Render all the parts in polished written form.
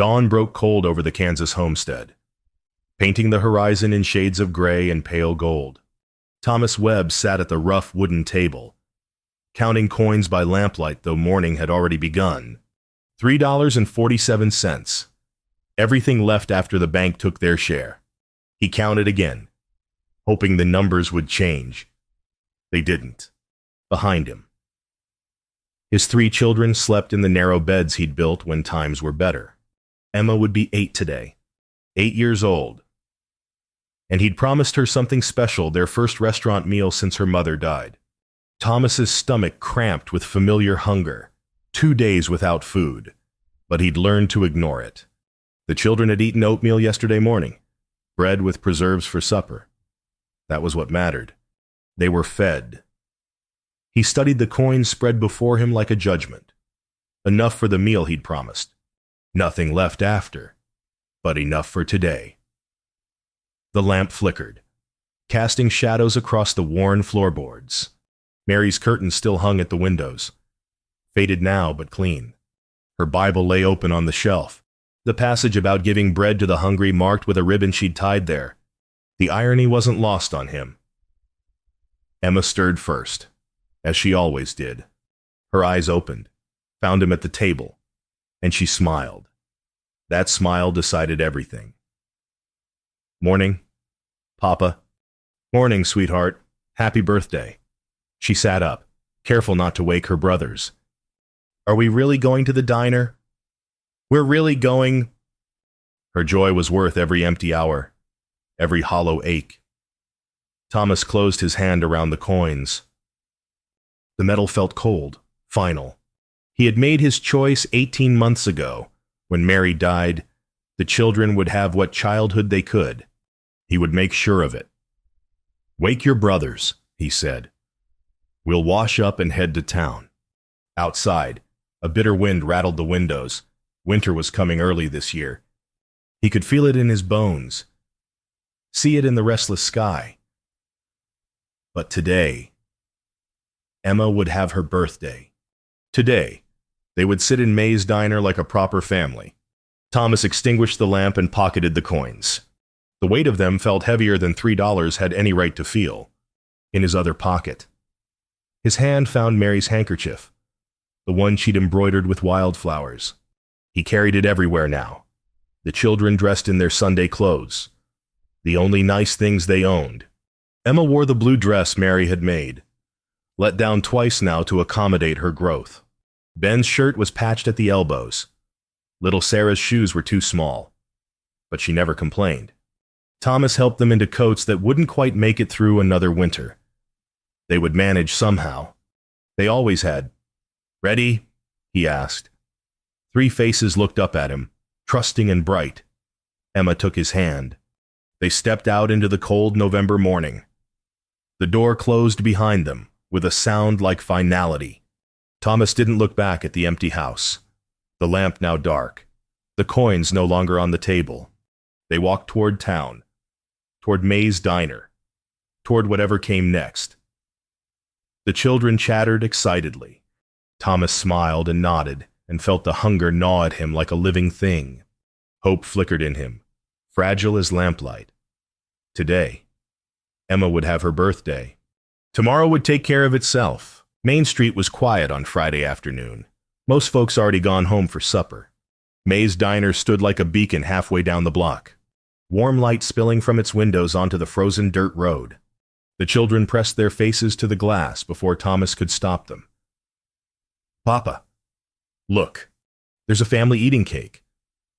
Dawn broke cold over the Kansas homestead, painting the horizon in shades of gray and pale gold. Thomas Webb sat at the rough wooden table, counting coins by lamplight, though morning had already begun. $3.47. Everything left after the bank took their share. He counted again, hoping the numbers would change. They didn't. Behind him, his 3 children slept in the narrow beds he'd built when times were better. Emma would be 8 today, 8 years old. And he'd promised her something special, their first restaurant meal since her mother died. Thomas's stomach cramped with familiar hunger, 2 days without food, but he'd learned to ignore it. The children had eaten oatmeal yesterday morning, bread with preserves for supper. That was what mattered. They were fed. He studied the coins spread before him like a judgment. Enough for the meal he'd promised. Nothing left after, but enough for today. The lamp flickered, casting shadows across the worn floorboards. Mary's curtains still hung at the windows, faded now but clean. Her Bible lay open on the shelf, the passage about giving bread to the hungry marked with a ribbon she'd tied there. The irony wasn't lost on him. Emma stirred first, as she always did. Her eyes opened, found him at the table, and she smiled. That smile decided everything. "Morning, Papa." "Morning, sweetheart. Happy birthday." She sat up, careful not to wake her brothers. "Are we really going to the diner?" "We're really going." Her joy was worth every empty hour, every hollow ache. Thomas closed his hand around the coins. The metal felt cold, final. He had made his choice 18 months ago. When Mary died, the children would have what childhood they could. He would make sure of it. "Wake your brothers," he said. "We'll wash up and head to town." Outside, a bitter wind rattled the windows. Winter was coming early this year. He could feel it in his bones, see it in the restless sky. But today, Emma would have her birthday. Today, they would sit in May's diner like a proper family. Thomas extinguished the lamp and pocketed the coins. The weight of them felt heavier than $3 had any right to feel. In his other pocket, his hand found Mary's handkerchief, the one she'd embroidered with wildflowers. He carried it everywhere now. The children dressed in their Sunday clothes, the only nice things they owned. Emma wore the blue dress Mary had made, let down twice now to accommodate her growth. Ben's shirt was patched at the elbows. Little Sarah's shoes were too small, but she never complained. Thomas helped them into coats that wouldn't quite make it through another winter. They would manage somehow. They always had. "Ready?" he asked. 3 faces looked up at him, trusting and bright. Emma took his hand. They stepped out into the cold November morning. The door closed behind them, with a sound like finality. Thomas didn't look back at the empty house, the lamp now dark, the coins no longer on the table. They walked toward town, toward May's diner, toward whatever came next. The children chattered excitedly. Thomas smiled and nodded, and felt the hunger gnaw at him like a living thing. Hope flickered in him, fragile as lamplight. Today, Emma would have her birthday. Tomorrow would take care of itself. Main Street was quiet on Friday afternoon. Most folks already gone home for supper. May's diner stood like a beacon halfway down the block, warm light spilling from its windows onto the frozen dirt road. The children pressed their faces to the glass before Thomas could stop them. "Papa, look, there's a family eating cake."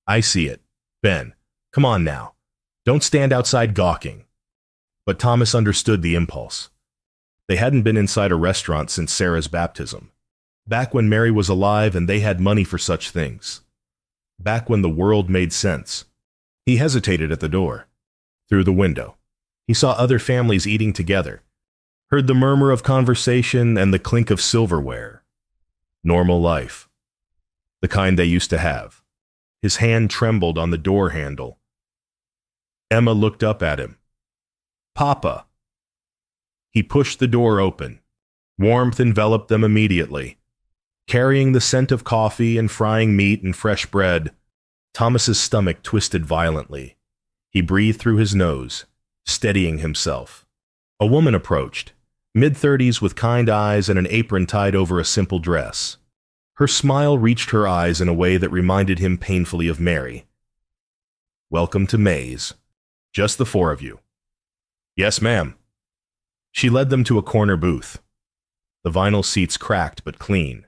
"I see it. Ben, come on now. Don't stand outside gawking." But Thomas understood the impulse. They hadn't been inside a restaurant since Sarah's baptism. Back when Mary was alive and they had money for such things. Back when the world made sense. He hesitated at the door. Through the window, he saw other families eating together, heard the murmur of conversation and the clink of silverware. Normal life. The kind they used to have. His hand trembled on the door handle. Emma looked up at him. "Papa." He pushed the door open. Warmth enveloped them immediately, carrying the scent of coffee and frying meat and fresh bread. Thomas's stomach twisted violently. He breathed through his nose, steadying himself. A woman approached, mid-30s with kind eyes and an apron tied over a simple dress. Her smile reached her eyes in a way that reminded him painfully of Mary. "Welcome to Maze. Just the four of you." "Yes, ma'am." She led them to a corner booth. The vinyl seats cracked but clean.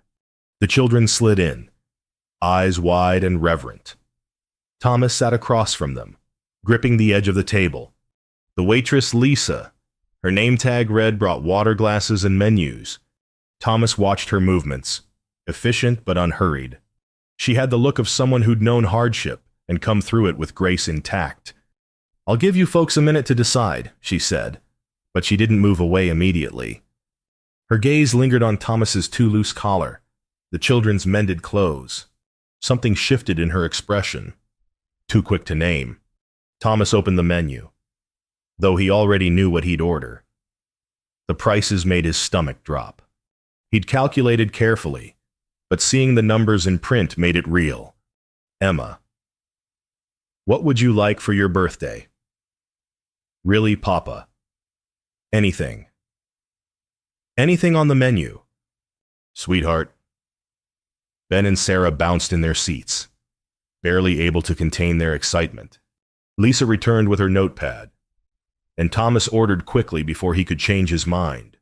The children slid in, eyes wide and reverent. Thomas sat across from them, gripping the edge of the table. The waitress, Lisa. Her name tag read brought water glasses and menus. Thomas watched her movements, efficient but unhurried. She had the look of someone who'd known hardship and come through it with grace intact. "I'll give you folks a minute to decide," she said, but she didn't move away immediately. Her gaze lingered on Thomas's too loose collar, the children's mended clothes. Something shifted in her expression. Too quick to name. Thomas opened the menu, though he already knew what he'd order. The prices made his stomach drop. He'd calculated carefully, but seeing the numbers in print made it real. Emma. "What would you like for your birthday?" "Really, Papa?" "Anything." "Anything on the menu." "Sweetheart." Ben and Sarah bounced in their seats, barely able to contain their excitement. Lisa returned with her notepad, and Thomas ordered quickly before he could change his mind.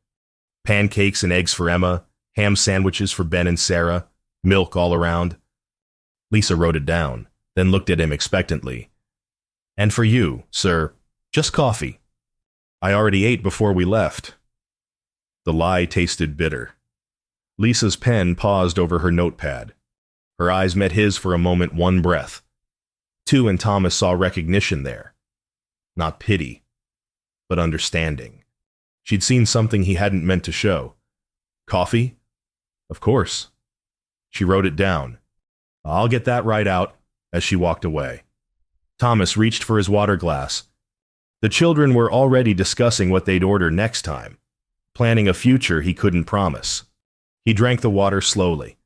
Pancakes and eggs for Emma, ham sandwiches for Ben and Sarah, milk all around. Lisa wrote it down, then looked at him expectantly. "And for you, sir, just coffee. I already ate before we left." The lie tasted bitter. Lisa's pen paused over her notepad. Her eyes met his for a moment, one breath. Two, and Thomas saw recognition there. Not pity, but understanding. She'd seen something he hadn't meant to show. "Coffee? Of course." She wrote it down. "I'll get that right out," as she walked away. Thomas reached for his water glass. The children were already discussing what they'd order next time, planning a future he couldn't promise. He drank the water slowly,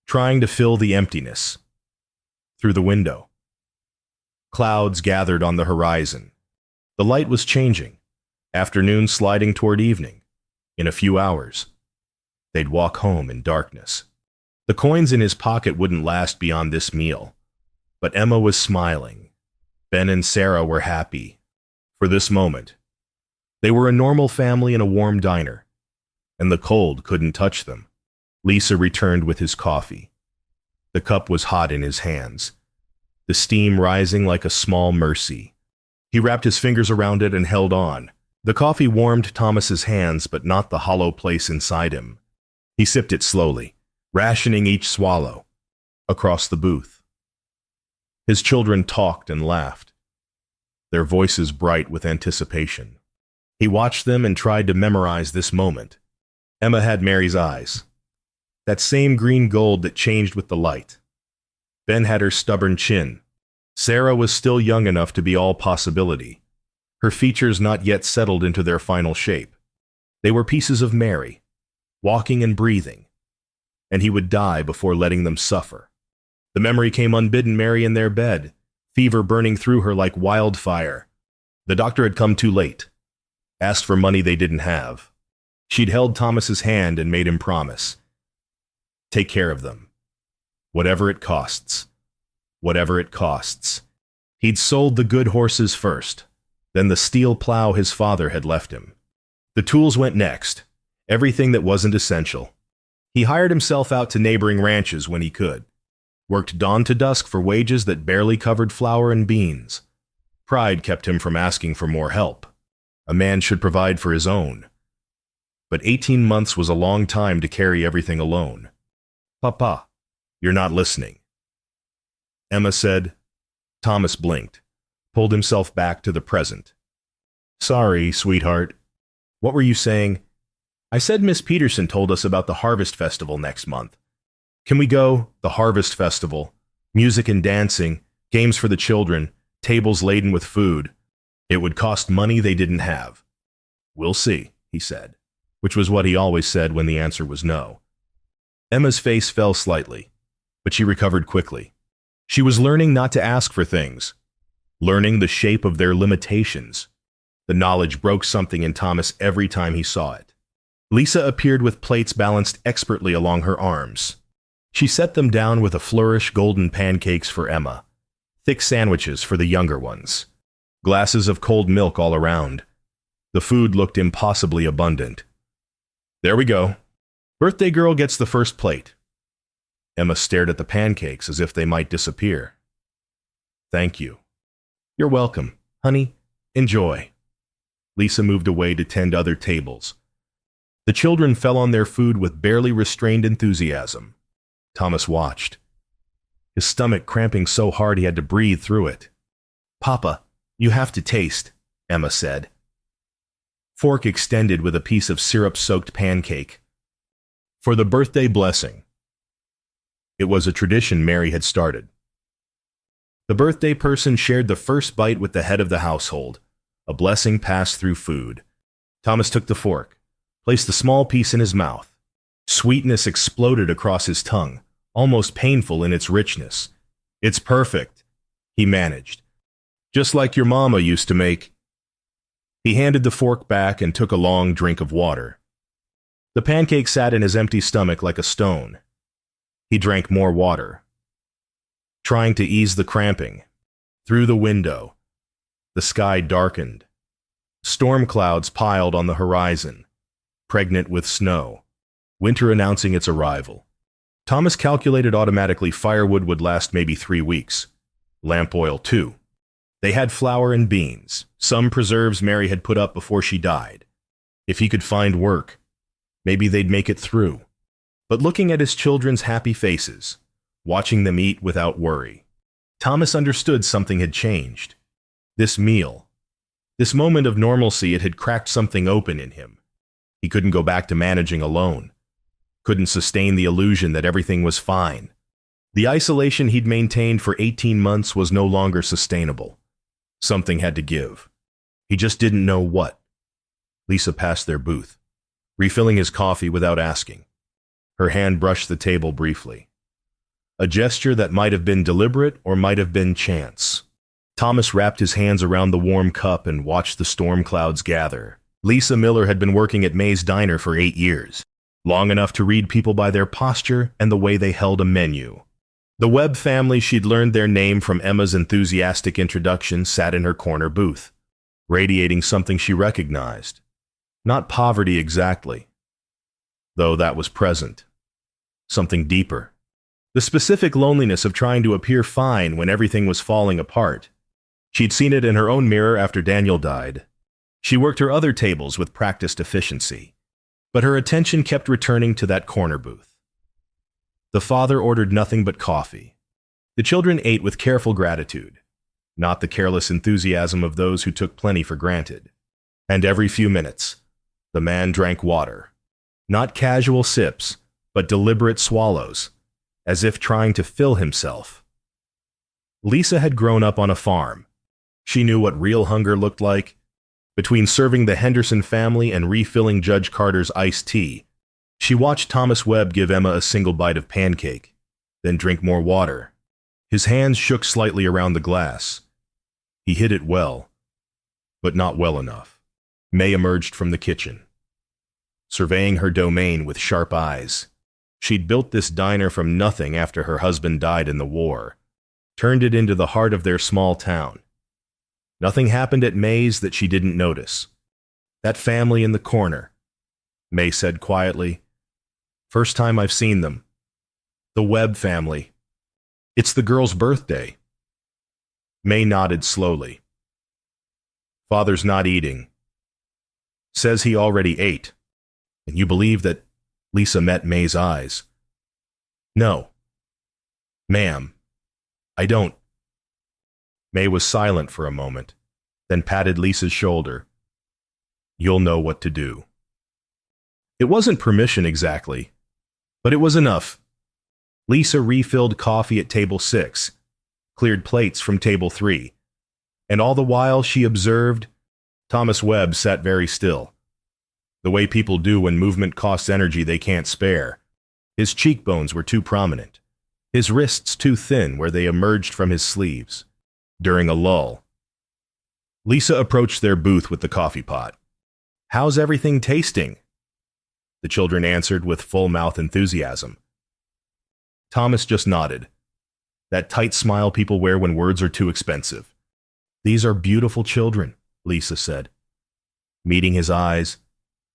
trying to fill the emptiness. Through the window. Clouds gathered on the horizon. The light was changing, afternoon sliding toward evening. In a few hours, they'd walk home in darkness. The coins in his pocket wouldn't last beyond this meal. But Emma was smiling. Ben and Sarah were happy. For this moment. They were a normal family in a warm diner, and the cold couldn't touch them. Lisa returned with his coffee. The cup was hot in his hands, the steam rising like a small mercy. He wrapped his fingers around it and held on. The coffee warmed Thomas's hands, but not the hollow place inside him. He sipped it slowly, rationing each swallow. Across the booth, his children talked and laughed, their voices bright with anticipation. He watched them and tried to memorize this moment. Emma had Mary's eyes, that same green gold that changed with the light. Ben had her stubborn chin. Sarah was still young enough to be all possibility, her features not yet settled into their final shape. They were pieces of Mary, walking and breathing, and he would die before letting them suffer. The memory came unbidden. Mary in their bed, fever burning through her like wildfire. The doctor had come too late, asked for money they didn't have. She'd held Thomas's hand and made him promise. Take care of them. Whatever it costs. Whatever it costs. He'd sold the good horses first, then the steel plow his father had left him. The tools went next, everything that wasn't essential. He hired himself out to neighboring ranches when he could, worked dawn to dusk for wages that barely covered flour and beans. Pride kept him from asking for more help. A man should provide for his own. But 18 months was a long time to carry everything alone. Papa, you're not listening. Emma said. Thomas blinked, pulled himself back to the present. Sorry, sweetheart. What were you saying? I said Miss Peterson told us about the Harvest Festival next month. Can we go? The Harvest Festival. Music and dancing, games for the children, tables laden with food. It would cost money they didn't have. We'll see, he said, which was what he always said when the answer was no. Emma's face fell slightly, but she recovered quickly. She was learning not to ask for things, learning the shape of their limitations. The knowledge broke something in Thomas every time he saw it. Lisa appeared with plates balanced expertly along her arms. She set them down with a flourish, golden pancakes for Emma, thick sandwiches for the younger ones, glasses of cold milk all around. The food looked impossibly abundant. There we go. Birthday girl gets the first plate. Emma stared at the pancakes as if they might disappear. Thank you. You're welcome. Honey, enjoy. Lisa moved away to tend other tables. The children fell on their food with barely restrained enthusiasm. Thomas watched, his stomach cramping so hard he had to breathe through it. Papa, you have to taste, Emma said. Fork extended with a piece of syrup-soaked pancake. For the birthday blessing. It was a tradition Mary had started. The birthday person shared the first bite with the head of the household. A blessing passed through food. Thomas took the fork, placed the small piece in his mouth. Sweetness exploded across his tongue, almost painful in its richness. It's perfect, he managed. Just like your mama used to make. He handed the fork back and took a long drink of water. The pancake sat in his empty stomach like a stone. He drank more water, trying to ease the cramping. Through the window, the sky darkened. Storm clouds piled on the horizon, pregnant with snow, winter announcing its arrival. Thomas calculated automatically firewood would last maybe 3 weeks. Lamp oil, too. They had flour and beans, some preserves Mary had put up before she died. If he could find work, maybe they'd make it through. But looking at his children's happy faces, watching them eat without worry, Thomas understood something had changed. This meal, this moment of normalcy, it had cracked something open in him. He couldn't go back to managing alone, couldn't sustain the illusion that everything was fine. The isolation he'd maintained for 18 months was no longer sustainable. Something had to give. He just didn't know what. Lisa passed their booth, refilling his coffee without asking. Her hand brushed the table briefly. A gesture that might have been deliberate or might have been chance. Thomas wrapped his hands around the warm cup and watched the storm clouds gather. Lisa Miller had been working at May's Diner for 8 years, long enough to read people by their posture and the way they held a menu. The Webb family, she'd learned their name from Emma's enthusiastic introduction, sat in her corner booth, radiating something she recognized. Not poverty exactly, though that was present. Something deeper. The specific loneliness of trying to appear fine when everything was falling apart. She'd seen it in her own mirror after Daniel died. She worked her other tables with practiced efficiency, but her attention kept returning to that corner booth. The father ordered nothing but coffee. The children ate with careful gratitude, not the careless enthusiasm of those who took plenty for granted. And every few minutes, the man drank water. Not casual sips, but deliberate swallows, as if trying to fill himself. Lisa had grown up on a farm. She knew what real hunger looked like. Between serving the Henderson family and refilling Judge Carter's iced tea, she watched Thomas Webb give Emma a single bite of pancake, then drink more water. His hands shook slightly around the glass. He hit it well, but not well enough. May emerged from the kitchen, surveying her domain with sharp eyes. She'd built this diner from nothing after her husband died in the war, turned it into the heart of their small town. Nothing happened at May's that she didn't notice. That family in the corner, May said quietly. First time I've seen them. The Webb family. It's the girl's birthday. May nodded slowly. Father's not eating. Says he already ate. And you believe that Lisa met May's eyes? No. Ma'am, I don't. May was silent for a moment, then patted Lisa's shoulder. You'll know what to do. It wasn't permission exactly, but it was enough. Lisa refilled coffee at table 6, cleared plates from table 3, and all the while she observed, Thomas Webb sat very still, the way people do when movement costs energy they can't spare. His cheekbones were too prominent, his wrists too thin where they emerged from his sleeves. During a lull, Lisa approached their booth with the coffee pot. "How's everything tasting?" The children answered with full-mouth enthusiasm. Thomas just nodded. That tight smile people wear when words are too expensive. "These are beautiful children," Lisa said. Meeting his eyes,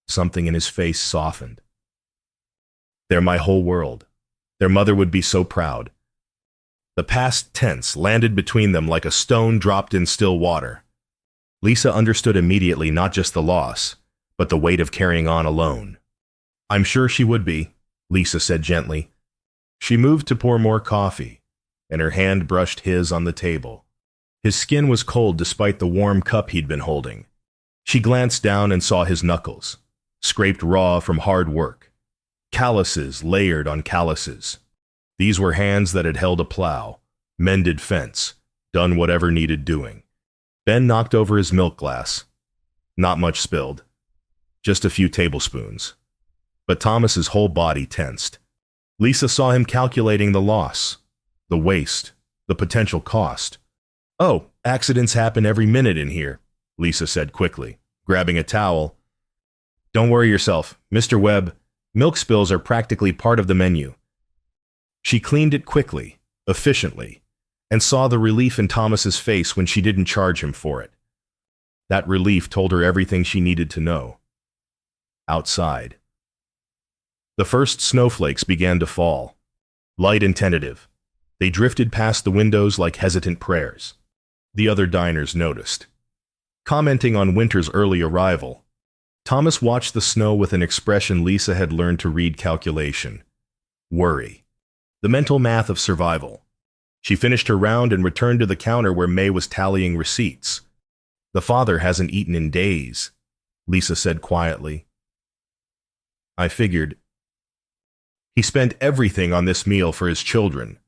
something in his face softened. "They're my whole world. Their mother would be so proud." The past tense landed between them like a stone dropped in still water. Lisa understood immediately not just the loss, but the weight of carrying on alone. "I'm sure she would be," Lisa said gently. She moved to pour more coffee, and her hand brushed his on the table. His skin was cold despite the warm cup he'd been holding. She glanced down and saw his knuckles, scraped raw from hard work. Calluses layered on calluses. These were hands that had held a plow, mended fence, done whatever needed doing. Ben knocked over his milk glass. Not much spilled. Just a few tablespoons. But Thomas's whole body tensed. Lisa saw him calculating the loss, the waste, the potential cost. "Oh, accidents happen every minute in here," Lisa said quickly, grabbing a towel. "Don't worry yourself, Mr. Webb. Milk spills are practically part of the menu." She cleaned it quickly, efficiently, and saw the relief in Thomas's face when she didn't charge him for it. That relief told her everything she needed to know. Outside, the first snowflakes began to fall, light and tentative. They drifted past the windows like hesitant prayers. The other diners noticed. Commenting on winter's early arrival, Thomas watched the snow with an expression Lisa had learned to read: calculation, worry, the mental math of survival. She finished her round and returned to the counter where May was tallying receipts. "The father hasn't eaten in days," Lisa said quietly. "I figured. He spent everything on this meal for his children."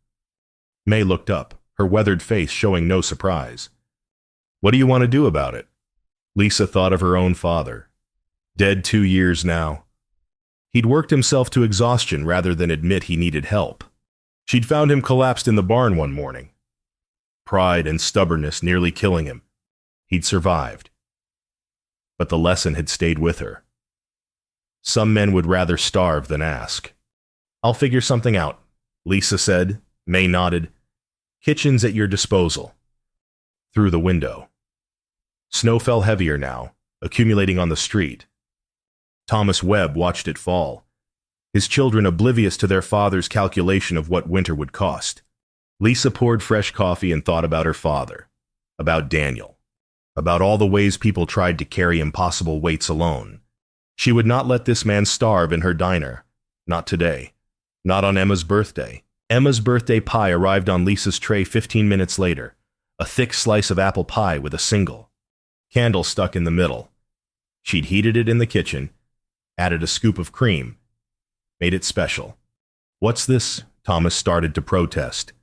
May looked up, her weathered face showing no surprise. "What do you want to do about it?" Lisa thought of her own father. Dead 2 years now. He'd worked himself to exhaustion rather than admit he needed help. She'd found him collapsed in the barn one morning. Pride and stubbornness nearly killing him. He'd survived. But the lesson had stayed with her. Some men would rather starve than ask. "I'll figure something out," Lisa said. May nodded. "Kitchen's at your disposal." Through the window. Snow fell heavier now, accumulating on the street. Thomas Webb watched it fall, his children oblivious to their father's calculation of what winter would cost. Lisa poured fresh coffee and thought about her father, about Daniel, about all the ways people tried to carry impossible weights alone. She would not let this man starve in her diner. Not today. Not on Emma's birthday. Emma's birthday pie arrived on Lisa's tray 15 minutes later, a thick slice of apple pie with a single candle stuck in the middle. She'd heated it in the kitchen, added a scoop of cream, made it special. "What's this?" Thomas started to protest.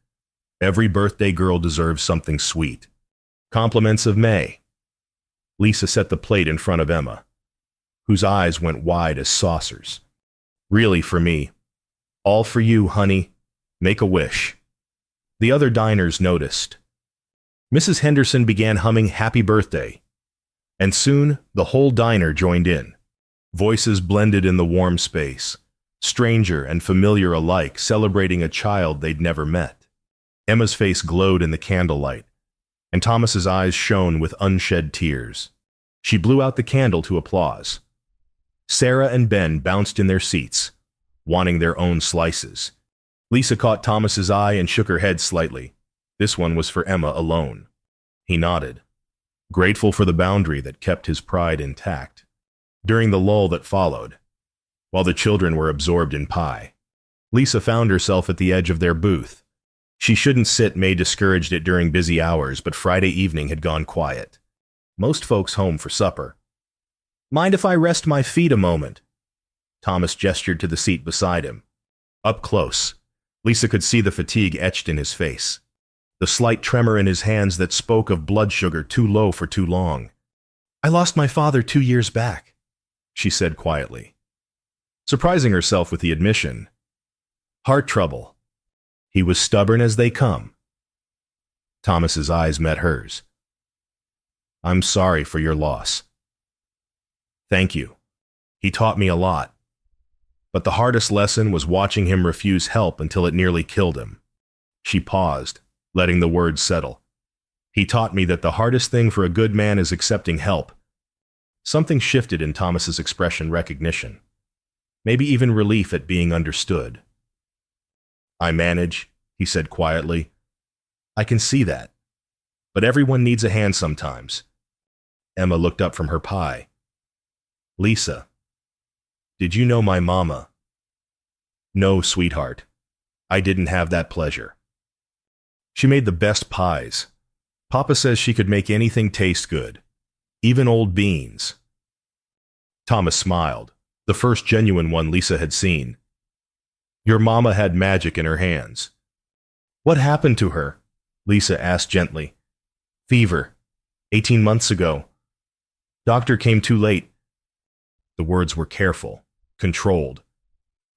Every birthday girl deserves something sweet. "Compliments of May." Lisa set the plate in front of Emma, whose eyes went wide as saucers. "Really for me. All for you, honey. Make a wish." The other diners noticed. Mrs. Henderson began humming "Happy Birthday," and soon the whole diner joined in. Voices blended in the warm space, stranger and familiar alike, celebrating a child they'd never met. Emma's face glowed in the candlelight, and Thomas's eyes shone with unshed tears. She blew out the candle to applause. Sarah and Ben bounced in their seats, wanting their own slices. Lisa caught Thomas's eye and shook her head slightly. This one was for Emma alone. He nodded, grateful for the boundary that kept his pride intact. During the lull that followed, while the children were absorbed in pie, Lisa found herself at the edge of their booth. She shouldn't sit, May discouraged it during busy hours, but Friday evening had gone quiet. Most folks home for supper. "Mind if I rest my feet a moment?" Thomas gestured to the seat beside him. Up close, Lisa could see the fatigue etched in his face, the slight tremor in his hands that spoke of blood sugar too low for too long. "I lost my father 2 years back," she said quietly, surprising herself with the admission. "Heart trouble." He was stubborn as they come. Thomas's eyes met hers. I'm sorry for your loss. Thank you. He taught me a lot. But the hardest lesson was watching him refuse help until it nearly killed him. She paused, letting the words settle. He taught me that the hardest thing for a good man is accepting help. Something shifted in Thomas's expression, recognition. Maybe even relief at being understood. I manage, he said quietly. I can see that. But everyone needs a hand sometimes. Emma looked up from her pie. Lisa, did you know my mama? No, sweetheart. I didn't have that pleasure. She made the best pies. Papa says she could make anything taste good, even old beans. Thomas smiled, the first genuine one Lisa had seen. Your mama had magic in her hands. What happened to her? Lisa asked gently. Fever. 18 months ago. Doctor came too late. The words were careful, controlled,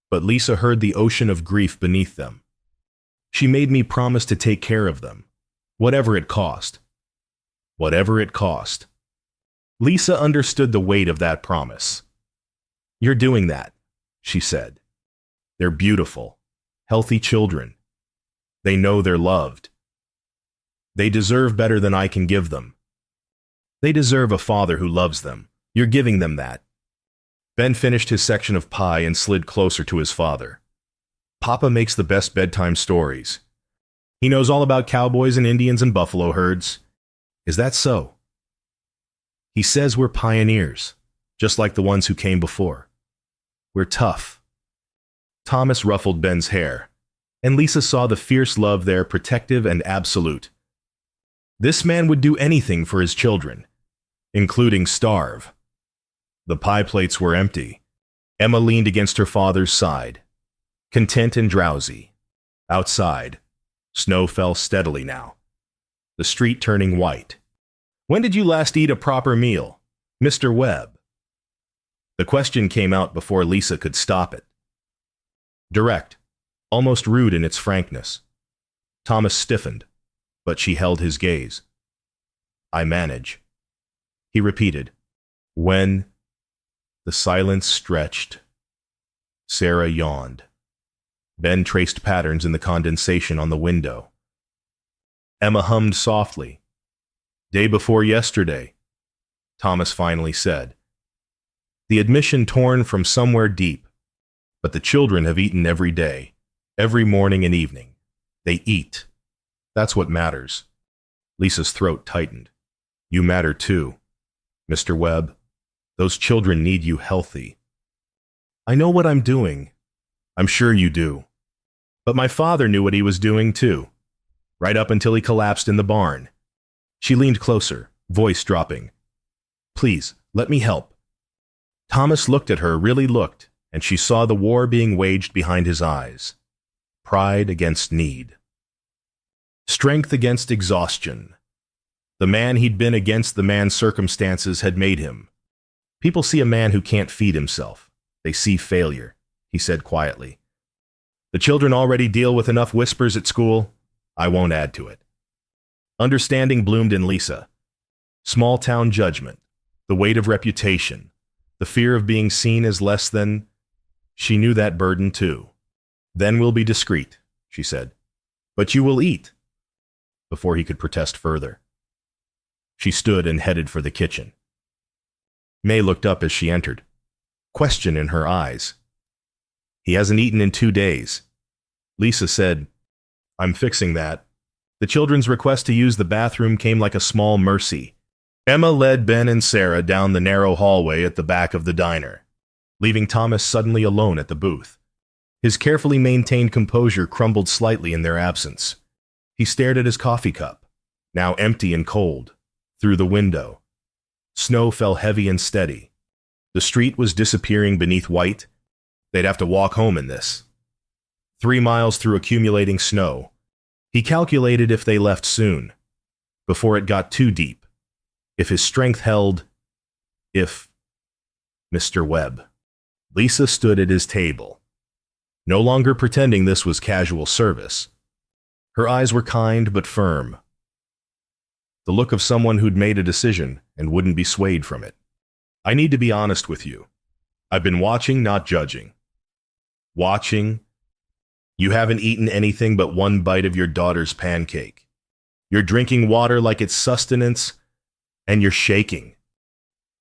but Lisa heard the ocean of grief beneath them. She made me promise to take care of them, whatever it cost. Whatever it cost. Lisa understood the weight of that promise. You're doing that, she said. They're beautiful, healthy children. They know they're loved. They deserve better than I can give them. They deserve a father who loves them. You're giving them that. Ben finished his section of pie and slid closer to his father. Papa makes the best bedtime stories. He knows all about cowboys and Indians and buffalo herds. Is that so? He says we're pioneers, just like the ones who came before. We're tough. Thomas ruffled Ben's hair, and Lisa saw the fierce love there, protective and absolute. This man would do anything for his children, including starve. The pie plates were empty. Emma leaned against her father's side, content and drowsy. Outside, snow fell steadily now, the street turning white. When did you last eat a proper meal, Mr. Webb? The question came out before Lisa could stop it. Direct, almost rude in its frankness. Thomas stiffened, but she held his gaze. I manage. He repeated. When? The silence stretched. Sarah yawned. Ben traced patterns in the condensation on the window. Emma hummed softly. Day before yesterday, Thomas finally said. The admission torn from somewhere deep, but the children have eaten every day, every morning and evening. They eat. That's what matters. Lisa's throat tightened. You matter too, Mr. Webb. Those children need you healthy. I know what I'm doing. I'm sure you do. But my father knew what he was doing too, right up until he collapsed in the barn. She leaned closer, voice dropping. Please, let me help. Thomas looked at her, really looked, and she saw the war being waged behind his eyes. Pride against need. Strength against exhaustion. The man he'd been against the man circumstances had made him. People see a man who can't feed himself. They see failure, he said quietly. The children already deal with enough whispers at school. I won't add to it. Understanding bloomed in Lisa. Small-town judgment, the weight of reputation, the fear of being seen as less than. She knew that burden too. Then we'll be discreet, she said. But you will eat. Before he could protest further. She stood and headed for the kitchen. May looked up as she entered, question in her eyes. He hasn't eaten in 2 days. Lisa said, I'm fixing that. The children's request to use the bathroom came like a small mercy. Emma led Ben and Sarah down the narrow hallway at the back of the diner, leaving Thomas suddenly alone at the booth. His carefully maintained composure crumbled slightly in their absence. He stared at his coffee cup, now empty and cold, through the window. Snow fell heavy and steady. The street was disappearing beneath white. They'd have to walk home in this. 3 miles through accumulating snow. He calculated if they left soon, before it got too deep. If his strength held. If. Mr. Webb. Lisa stood at his table, no longer pretending this was casual service. Her eyes were kind but firm, the look of someone who'd made a decision and wouldn't be swayed from it. I need to be honest with you. I've been watching, not judging. Watching. You haven't eaten anything but one bite of your daughter's pancake. You're drinking water like it's sustenance, and you're shaking.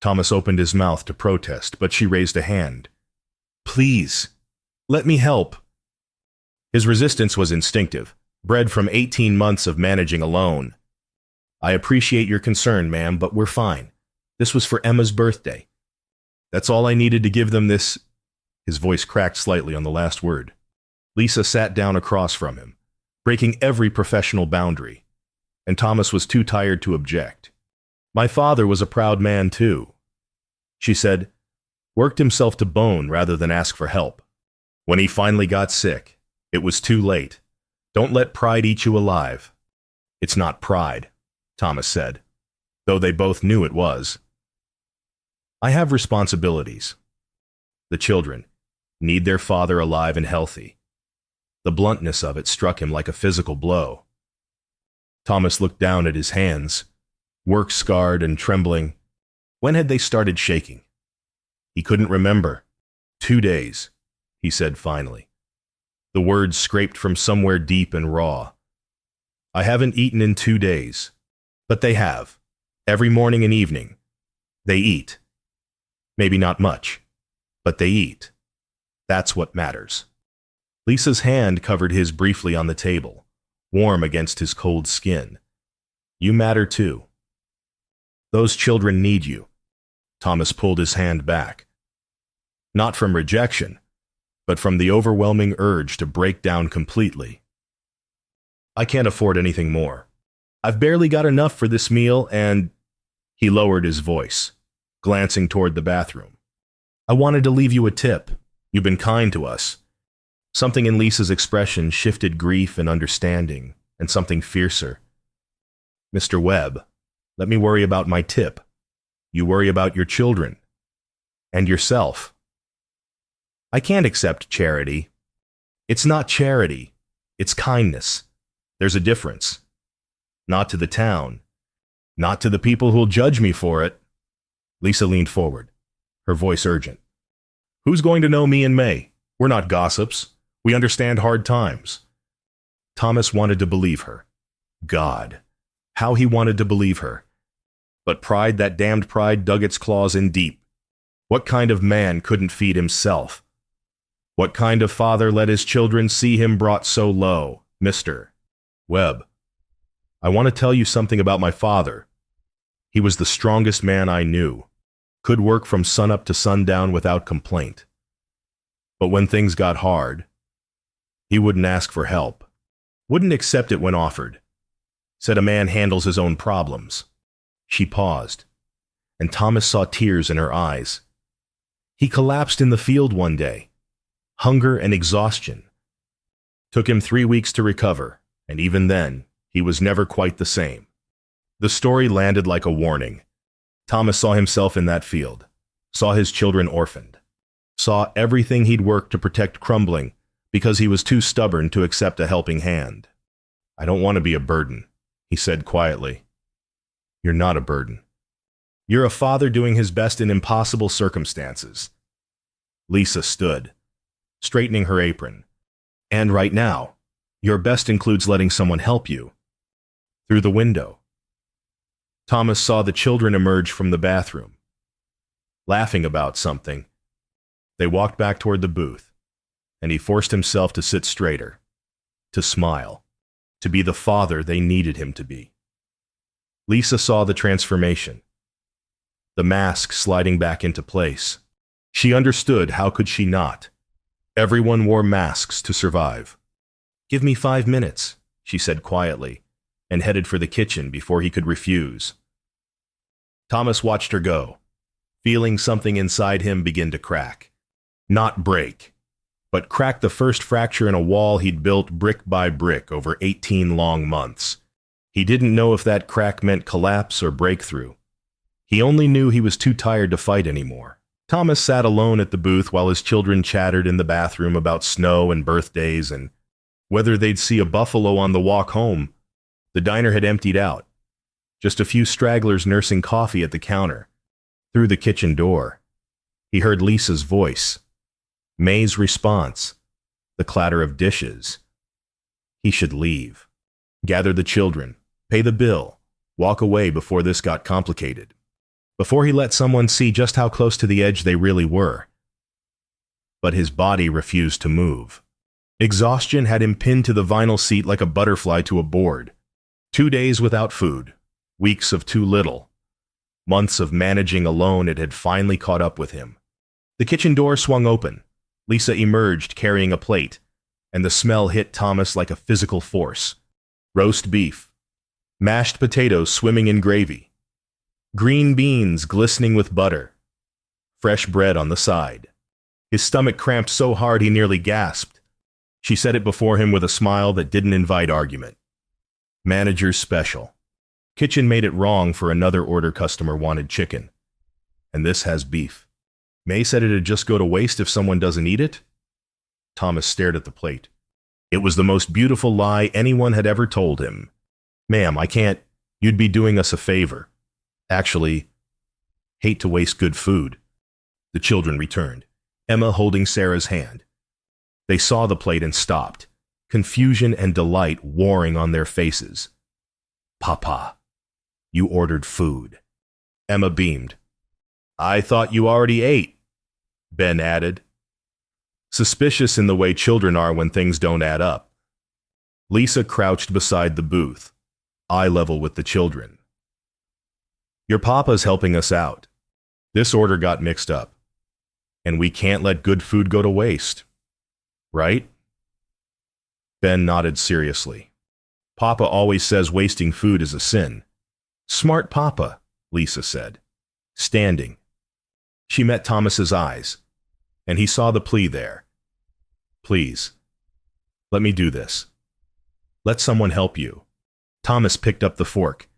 Thomas opened his mouth to protest, but she raised a hand. Please, let me help. His resistance was instinctive, bred from 18 months of managing alone. I appreciate your concern, ma'am, but we're fine. This was for Emma's birthday. That's all I needed to give them this. His voice cracked slightly on the last word. Lisa sat down across from him, breaking every professional boundary, and Thomas was too tired to object. My father was a proud man too, she said, worked himself to bone rather than ask for help. When he finally got sick, it was too late. Don't let pride eat you alive. It's not pride, Thomas said, though they both knew it was. I have responsibilities. The children need their father alive and healthy. The bluntness of it struck him like a physical blow. Thomas looked down at his hands, work-scarred and trembling. When had they started shaking? He couldn't remember. 2 days, he said finally. The words scraped from somewhere deep and raw. I haven't eaten in 2 days. But they have. Every morning and evening. They eat. Maybe not much, but they eat. That's what matters. Lisa's hand covered his briefly on the table, warm against his cold skin. You matter too. Those children need you. Thomas pulled his hand back. Not from rejection, but from the overwhelming urge to break down completely. I can't afford anything more. I've barely got enough for this meal and... He lowered his voice, glancing toward the bathroom. I wanted to leave you a tip. You've been kind to us. Something in Lisa's expression shifted grief and understanding, and something fiercer. Mr. Webb, let me worry about my tip. You worry about your children. And yourself. I can't accept charity. It's not charity. It's kindness. There's a difference. Not to the town. Not to the people who'll judge me for it. Lisa leaned forward, her voice urgent. Who's going to know me in May? We're not gossips. We understand hard times. Thomas wanted to believe her. God, how he wanted to believe her. But pride, that damned pride, dug its claws in deep. What kind of man couldn't feed himself? What kind of father let his children see him brought so low? Mr. Webb, I want to tell you something about my father. He was the strongest man I knew, could work from sunup to sundown without complaint. But when things got hard, he wouldn't ask for help, wouldn't accept it when offered. Said a man handles his own problems. She paused, and Thomas saw tears in her eyes. He collapsed in the field one day. Hunger and exhaustion. Took him 3 weeks to recover, and even then, he was never quite the same. The story landed like a warning. Thomas saw himself in that field, saw his children orphaned, saw everything he'd worked to protect crumbling because he was too stubborn to accept a helping hand. I don't want to be a burden, he said quietly. You're not a burden. You're a father doing his best in impossible circumstances. Lisa stood, straightening her apron. And right now, your best includes letting someone help you. Through the window. Thomas saw the children emerge from the bathroom, laughing about something. They walked back toward the booth, and he forced himself to sit straighter, to smile, to be the father they needed him to be. Lisa saw the transformation, the mask sliding back into place. She understood, how could she not? Everyone wore masks to survive. Give me 5 minutes, she said quietly, and headed for the kitchen before he could refuse. Thomas watched her go, feeling something inside him begin to crack. Not break, but crack the first fracture in a wall he'd built brick by brick over 18 long months. He didn't know if that crack meant collapse or breakthrough. He only knew he was too tired to fight anymore. Thomas sat alone at the booth while his children chattered in the bathroom about snow and birthdays and whether they'd see a buffalo on the walk home. The diner had emptied out. Just a few stragglers nursing coffee at the counter. Through the kitchen door, he heard Lisa's voice, May's response, the clatter of dishes. He should leave. Gather the children, pay the bill, walk away before this got complicated. Before he let someone see just how close to the edge they really were. But his body refused to move. Exhaustion had him pinned to the vinyl seat like a butterfly to a board. 2 days without food, weeks of too little, months of managing alone. It had finally caught up with him. The kitchen door swung open. Lisa emerged carrying a plate, and the smell hit Thomas like a physical force. Roast beef, mashed potatoes swimming in gravy, green beans glistening with butter, fresh bread on the side. His stomach cramped so hard he nearly gasped. She set it before him with a smile that didn't invite argument. Manager's special. Kitchen made it wrong for another order. Customer wanted chicken. And this has beef. May said it'd just go to waste if someone doesn't eat it. Thomas stared at the plate. It was the most beautiful lie anyone had ever told him. Ma'am, I can't. You'd be doing us a favor. Actually, hate to waste good food. The children returned, Emma holding Sarah's hand. They saw the plate and stopped, confusion and delight warring on their faces. Papa, you ordered food. Emma beamed. I thought you already ate, Ben added. Suspicious in the way children are when things don't add up. Lisa crouched beside the booth, eye level with the children. Your papa's helping us out. This order got mixed up, and we can't let good food go to waste. Right? Ben nodded seriously. Papa always says wasting food is a sin. Smart Papa, Lisa said, standing. She met Thomas's eyes, and he saw the plea there. Please, let me do this. Let someone help you. Thomas picked up the fork.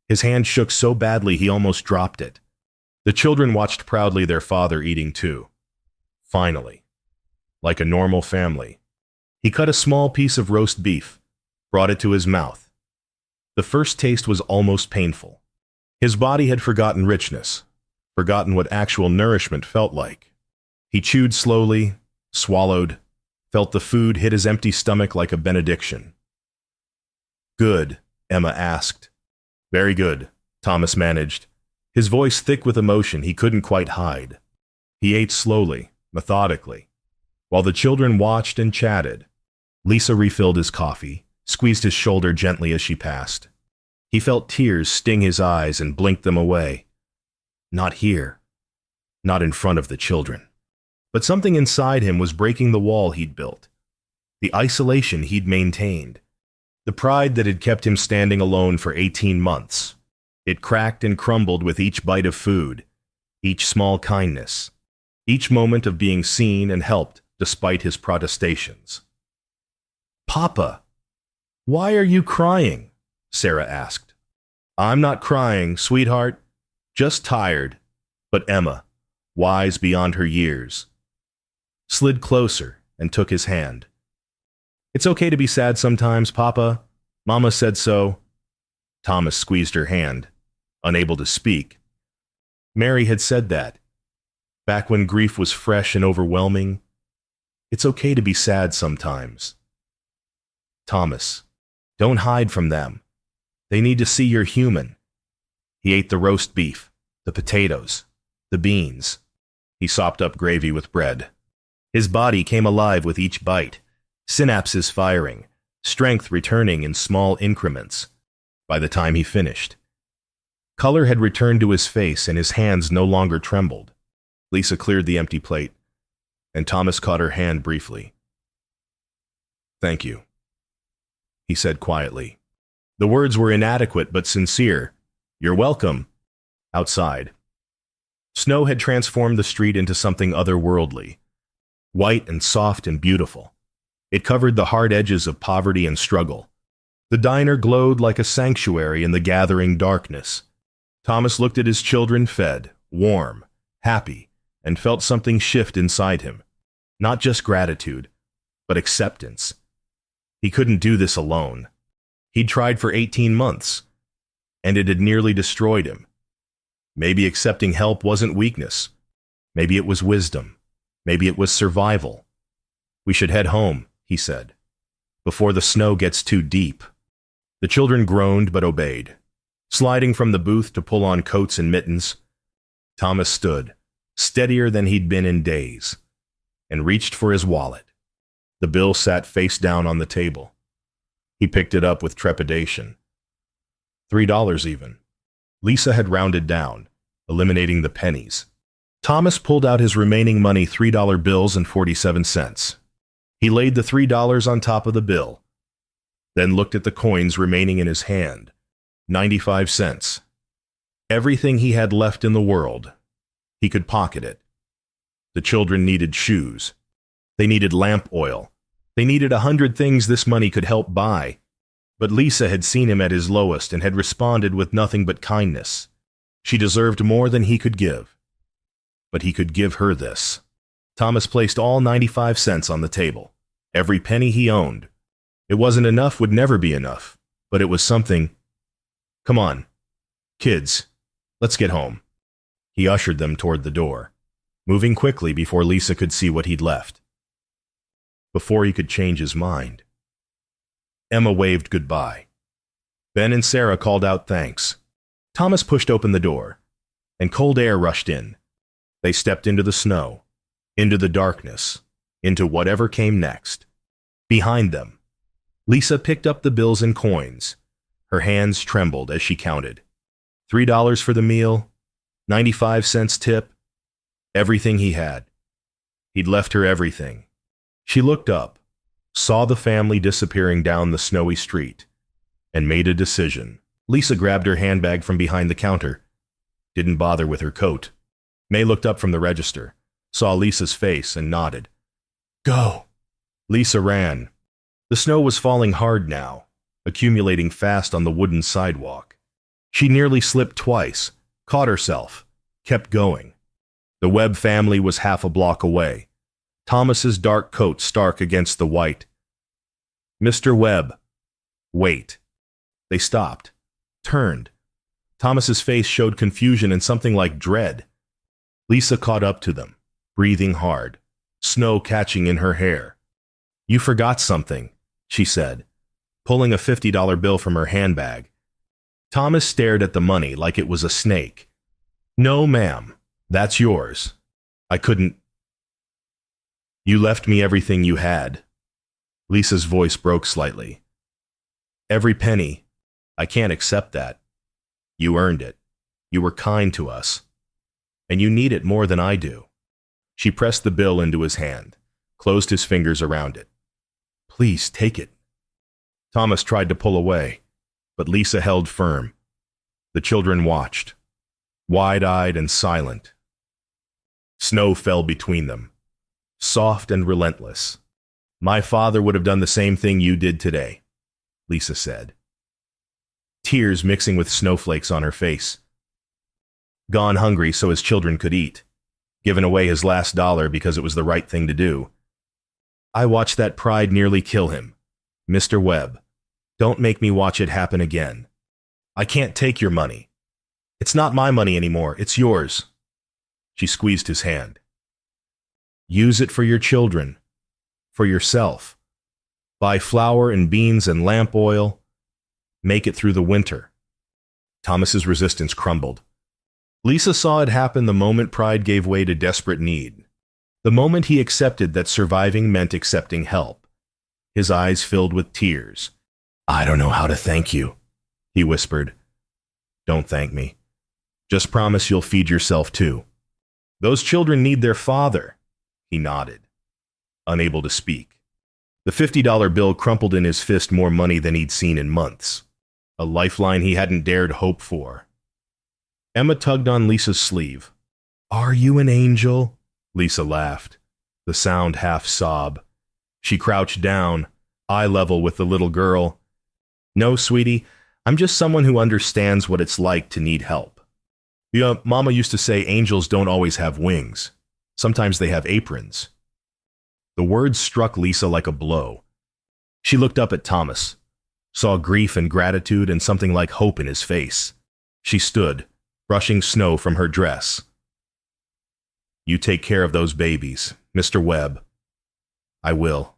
His hand shook so badly he almost dropped it. The children watched proudly their father eating too. Finally, like a normal family, he cut a small piece of roast beef, brought it to his mouth. The first taste was almost painful. His body had forgotten richness, forgotten what actual nourishment felt like. He chewed slowly, swallowed, felt the food hit his empty stomach like a benediction. Good, Emma asked. Very good, Thomas managed, his voice thick with emotion he couldn't quite hide. He ate slowly, methodically, while the children watched and chatted. Lisa refilled his coffee, squeezed his shoulder gently as she passed. He felt tears sting his eyes and blinked them away. Not here. Not in front of the children. But something inside him was breaking the wall he'd built, the isolation he'd maintained, the pride that had kept him standing alone for 18 months. It cracked and crumbled with each bite of food, each small kindness, each moment of being seen and helped despite his protestations. Papa, why are you crying? Sarah asked. I'm not crying, sweetheart, just tired. But Emma, wise beyond her years, slid closer and took his hand. It's okay to be sad sometimes, Papa. Mama said so. Thomas squeezed her hand, unable to speak. Mary had said that. Back when grief was fresh and overwhelming, it's okay to be sad sometimes. Thomas, don't hide from them. They need to see you're human. He ate the roast beef, the potatoes, the beans. He sopped up gravy with bread. His body came alive with each bite, synapses firing, strength returning in small increments. By the time he finished, color had returned to his face and his hands no longer trembled. Lisa cleared the empty plate, and Thomas caught her hand briefly. Thank you, he said quietly. The words were inadequate but sincere. You're welcome. Outside, snow had transformed the street into something otherworldly, white and soft and beautiful. It covered the hard edges of poverty and struggle. The diner glowed like a sanctuary in the gathering darkness. Thomas looked at his children fed, warm, happy, and felt something shift inside him. Not just gratitude, but acceptance. He couldn't do this alone. He'd tried for 18 months, and it had nearly destroyed him. Maybe accepting help wasn't weakness. Maybe it was wisdom. Maybe it was survival. We should head home, he said, before the snow gets too deep. The children groaned but obeyed. Sliding from the booth to pull on coats and mittens, Thomas stood, steadier than he'd been in days, and reached for his wallet. The bill sat face down on the table. He picked it up with trepidation. $3 even. Lisa had rounded down, eliminating the pennies. Thomas pulled out his remaining money, $3 bills and 47 cents. He laid the $3 on top of the bill, then looked at the coins remaining in his hand, 95 cents. Everything he had left in the world. He could pocket it. The children needed shoes. They needed lamp oil. They needed 100 things this money could help buy. But Lisa had seen him at his lowest and had responded with nothing but kindness. She deserved more than he could give. But he could give her this. Thomas placed all 95 cents on the table, every penny he owned. It wasn't enough, would never be enough, but it was something. Come on, kids, let's get home. He ushered them toward the door, moving quickly before Lisa could see what he'd left. Before he could change his mind. Emma waved goodbye. Ben and Sarah called out thanks. Thomas pushed open the door, and cold air rushed in. They stepped into the snow, into the darkness, into whatever came next. Behind them, Lisa picked up the bills and coins. Her hands trembled as she counted. $3 for the meal, 95 cents tip, everything he had. He'd left her everything. She looked up, saw the family disappearing down the snowy street, and made a decision. Lisa grabbed her handbag from behind the counter. Didn't bother with her coat. May looked up from the register, saw Lisa's face, and nodded. Go! Lisa ran. The snow was falling hard now, accumulating fast on the wooden sidewalk. She nearly slipped twice, caught herself, kept going. The Webb family was half a block away. Thomas's dark coat stark against the white. Mr. Webb. Wait. They stopped, turned. Thomas's face showed confusion and something like dread. Lisa caught up to them, breathing hard, snow catching in her hair. You forgot something, she said, pulling a $50 bill from her handbag. Thomas stared at the money like it was a snake. No, ma'am, that's yours. I couldn't. You left me everything you had. Lisa's voice broke slightly. Every penny. I can't accept that. You earned it. You were kind to us. And you need it more than I do. She pressed the bill into his hand, closed his fingers around it. Please take it. Thomas tried to pull away, but Lisa held firm. The children watched, wide-eyed and silent. Snow fell between them, soft and relentless. My father would have done the same thing you did today, Lisa said. Tears mixing with snowflakes on her face. Gone hungry so his children could eat. Given away his last dollar because it was the right thing to do. I watched that pride nearly kill him. Mr. Webb, don't make me watch it happen again. I can't take your money. It's not my money anymore, it's yours. She squeezed his hand. Use it for your children, for yourself. Buy flour and beans and lamp oil. Make it through the winter. Thomas's resistance crumbled. Lisa saw it happen the moment pride gave way to desperate need. The moment he accepted that surviving meant accepting help. His eyes filled with tears. I don't know how to thank you, he whispered. Don't thank me. Just promise you'll feed yourself too. Those children need their father. He nodded, unable to speak. The $50 bill crumpled in his fist, more money than he'd seen in months. A lifeline he hadn't dared hope for. Emma tugged on Lisa's sleeve. Are you an angel? Lisa laughed, the sound half sob. She crouched down, eye level with the little girl. No, sweetie, I'm just someone who understands what it's like to need help. Mama used to say angels don't always have wings. Sometimes they have aprons. The words struck Lisa like a blow. She looked up at Thomas, saw grief and gratitude and something like hope in his face. She stood, brushing snow from her dress. "You take care of those babies, Mr. Webb." "I will.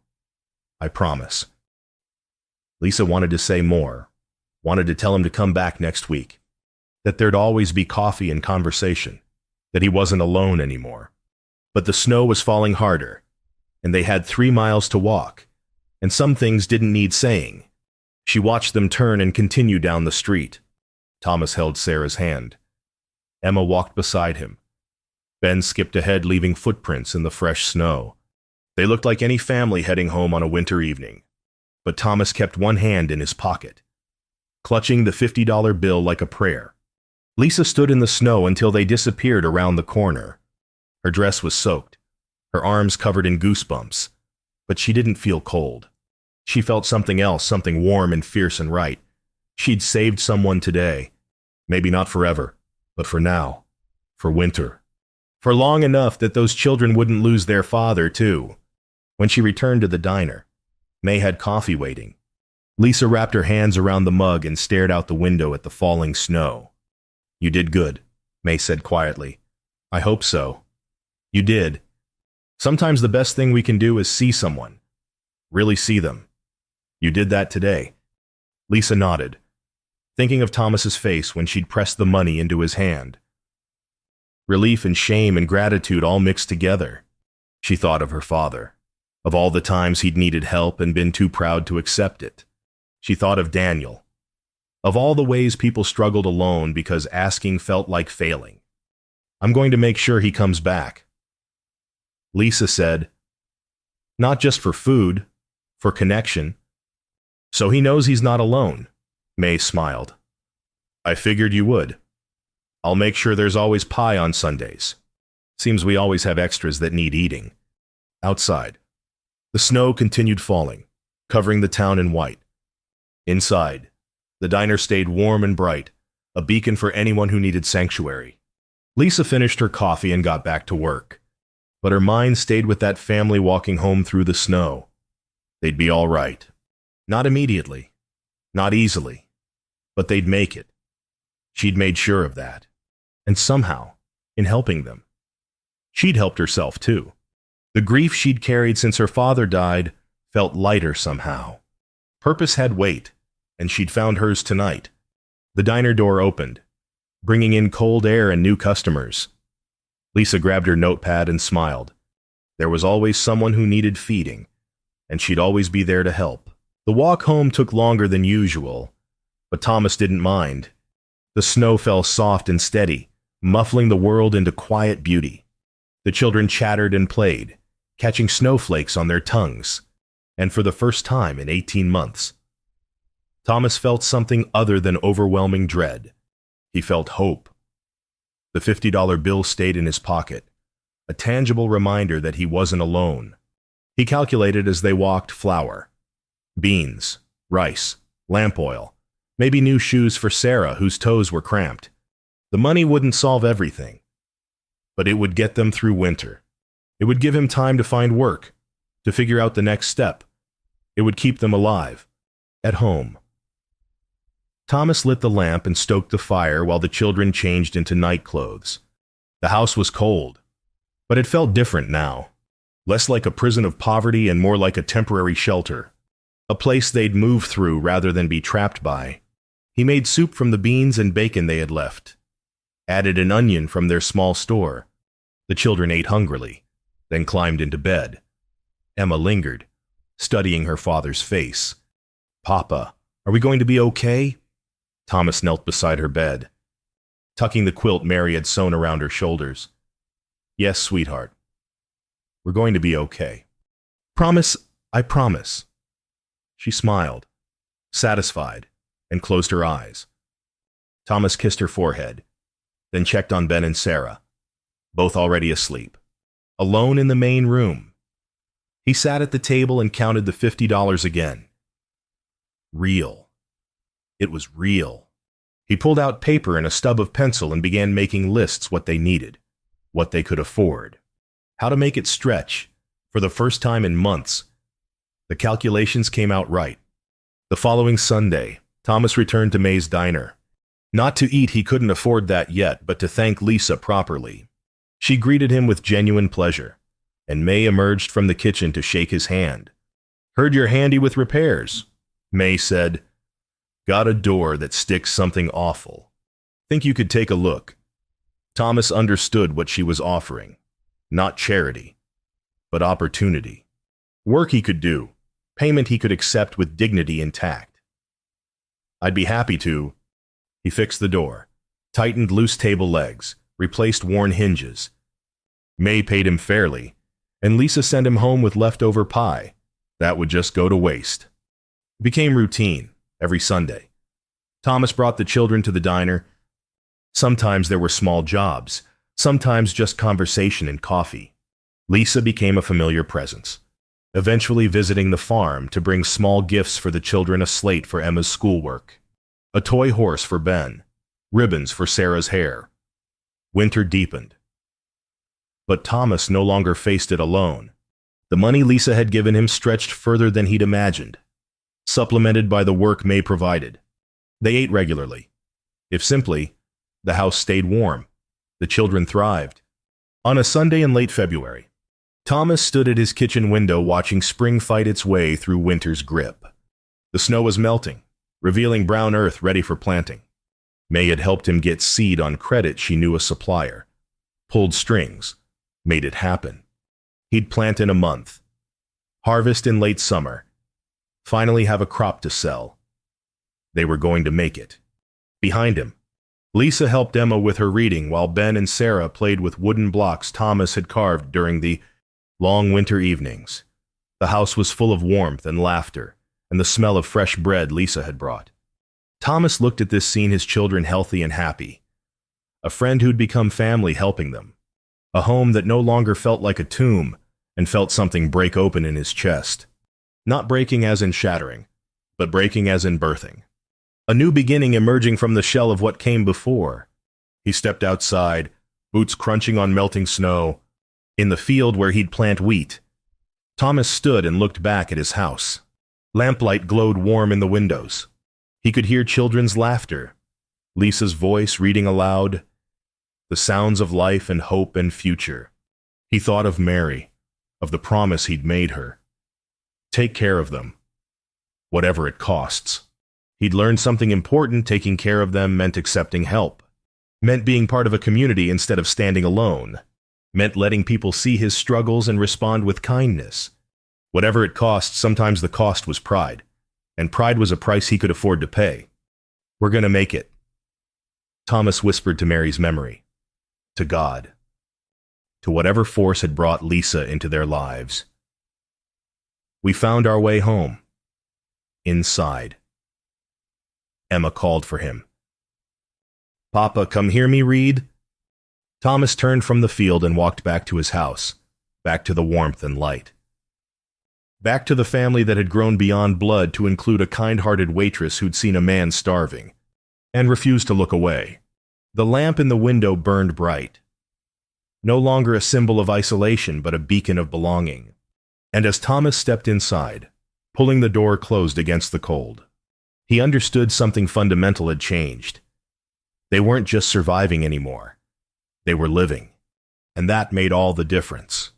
I promise." Lisa wanted to say more, wanted to tell him to come back next week, that there'd always be coffee and conversation, that he wasn't alone anymore. But the snow was falling harder, and they had 3 miles to walk, and some things didn't need saying. She watched them turn and continue down the street. Thomas held Sarah's hand. Emma walked beside him. Ben skipped ahead, leaving footprints in the fresh snow. They looked like any family heading home on a winter evening. But Thomas kept one hand in his pocket, clutching the $50 bill like a prayer. Lisa stood in the snow until they disappeared around the corner. Her dress was soaked, her arms covered in goosebumps, but she didn't feel cold. She felt something else, something warm and fierce and right. She'd saved someone today. Maybe not forever, but for now, for winter. For long enough that those children wouldn't lose their father, too. When she returned to the diner, May had coffee waiting. Lisa wrapped her hands around the mug and stared out the window at the falling snow. "You did good," May said quietly. "I hope so. You did. Sometimes the best thing we can do is see someone. Really see them. You did that today." Lisa nodded, thinking of Thomas's face when she'd pressed the money into his hand. Relief and shame and gratitude all mixed together. She thought of her father, of all the times he'd needed help and been too proud to accept it. She thought of Daniel, of all the ways people struggled alone because asking felt like failing. "I'm going to make sure he comes back." Lisa said, "Not just for food, for connection. So he knows he's not alone." May smiled. "I figured you would. I'll make sure there's always pie on Sundays. Seems we always have extras that need eating." Outside, the snow continued falling, covering the town in white. Inside, the diner stayed warm and bright, a beacon for anyone who needed sanctuary. Lisa finished her coffee and got back to work, but her mind stayed with that family walking home through the snow. They'd be all right. Not immediately, not easily, but they'd make it. She'd made sure of that. And somehow, in helping them, she'd helped herself too. The grief she'd carried since her father died felt lighter somehow. Purpose had weight, and she'd found hers tonight. The diner door opened, bringing in cold air and new customers. Lisa grabbed her notepad and smiled. There was always someone who needed feeding, and she'd always be there to help. The walk home took longer than usual, but Thomas didn't mind. The snow fell soft and steady, muffling the world into quiet beauty. The children chattered and played, catching snowflakes on their tongues, and for the first time in 18 months, Thomas felt something other than overwhelming dread. He felt hope. The $50 bill stayed in his pocket, a tangible reminder that he wasn't alone. He calculated as they walked flour, beans, rice, lamp oil, maybe new shoes for Sarah whose toes were cramped. The money wouldn't solve everything, but it would get them through winter. It would give him time to find work, to figure out the next step. It would keep them alive, at home. Thomas lit the lamp and stoked the fire while the children changed into night clothes. The house was cold, but it felt different now. Less like a prison of poverty and more like a temporary shelter. A place they'd move through rather than be trapped by. He made soup from the beans and bacon they had left. Added an onion from their small store. The children ate hungrily, then climbed into bed. Emma lingered, studying her father's face. "Papa, are we going to be okay?" Thomas knelt beside her bed, tucking the quilt Mary had sewn around her shoulders. "Yes, sweetheart. We're going to be okay." "Promise, I promise." She smiled, satisfied, and closed her eyes. Thomas kissed her forehead, then checked on Ben and Sarah, both already asleep. Alone in the main room, he sat at the table and counted the $50 again. Real. It was real. He pulled out paper and a stub of pencil and began making lists what they needed, what they could afford, how to make it stretch, for the first time in months. The calculations came out right. The following Sunday, Thomas returned to May's diner. Not to eat, he couldn't afford that yet, but to thank Lisa properly. She greeted him with genuine pleasure, and May emerged from the kitchen to shake his hand. "Heard you're handy with repairs," May said. "Got a door that sticks something awful. Think you could take a look?" Thomas understood what she was offering. Not charity, but opportunity. Work he could do, payment he could accept with dignity intact. "I'd be happy to." He fixed the door, tightened loose table legs, replaced worn hinges. May paid him fairly, and Lisa sent him home with leftover pie. That would just go to waste. It became routine, every Sunday. Thomas brought the children to the diner. Sometimes there were small jobs, sometimes just conversation and coffee. Lisa became a familiar presence, eventually visiting the farm to bring small gifts for the children, a slate for Emma's schoolwork, a toy horse for Ben, ribbons for Sarah's hair. Winter deepened. But Thomas no longer faced it alone. The money Lisa had given him stretched further than he'd imagined, supplemented by the work May provided. They ate regularly. If simply, the house stayed warm. The children thrived. On a Sunday in late February, Thomas stood at his kitchen window watching spring fight its way through winter's grip. The snow was melting, revealing brown earth ready for planting. May had helped him get seed on credit. She knew a supplier, pulled strings, made it happen. He'd plant in a month, harvest in late summer, finally have a crop to sell. They were going to make it. Behind him, Lisa helped Emma with her reading while Ben and Sarah played with wooden blocks Thomas had carved during the long winter evenings. The house was full of warmth and laughter, and the smell of fresh bread Lisa had brought. Thomas looked at this scene, his children healthy and happy. A friend who'd become family helping them. A home that no longer felt like a tomb and felt something break open in his chest. Not breaking as in shattering, but breaking as in birthing. A new beginning emerging from the shell of what came before. He stepped outside, boots crunching on melting snow, in the field where he'd plant wheat. Thomas stood and looked back at his house. Lamplight glowed warm in the windows. He could hear children's laughter, Lisa's voice reading aloud, the sounds of life and hope and future. He thought of Mary, of the promise he'd made her. Take care of them, whatever it costs. He'd learned something important. Taking care of them meant accepting help, meant being part of a community instead of standing alone, meant letting people see his struggles and respond with kindness. Whatever it cost, sometimes the cost was pride, and pride was a price he could afford to pay. "We're gonna make it," Thomas whispered to Mary's memory, to God, to whatever force had brought Lisa into their lives. We found our way home. Inside. Emma called for him. "Papa, come hear me read." Thomas turned from the field and walked back to his house, back to the warmth and light. Back to the family that had grown beyond blood to include a kind-hearted waitress who'd seen a man starving and refused to look away. The lamp in the window burned bright, no longer a symbol of isolation but a beacon of belonging. And as Thomas stepped inside, pulling the door closed against the cold, he understood something fundamental had changed. They weren't just surviving anymore. They were living, and that made all the difference.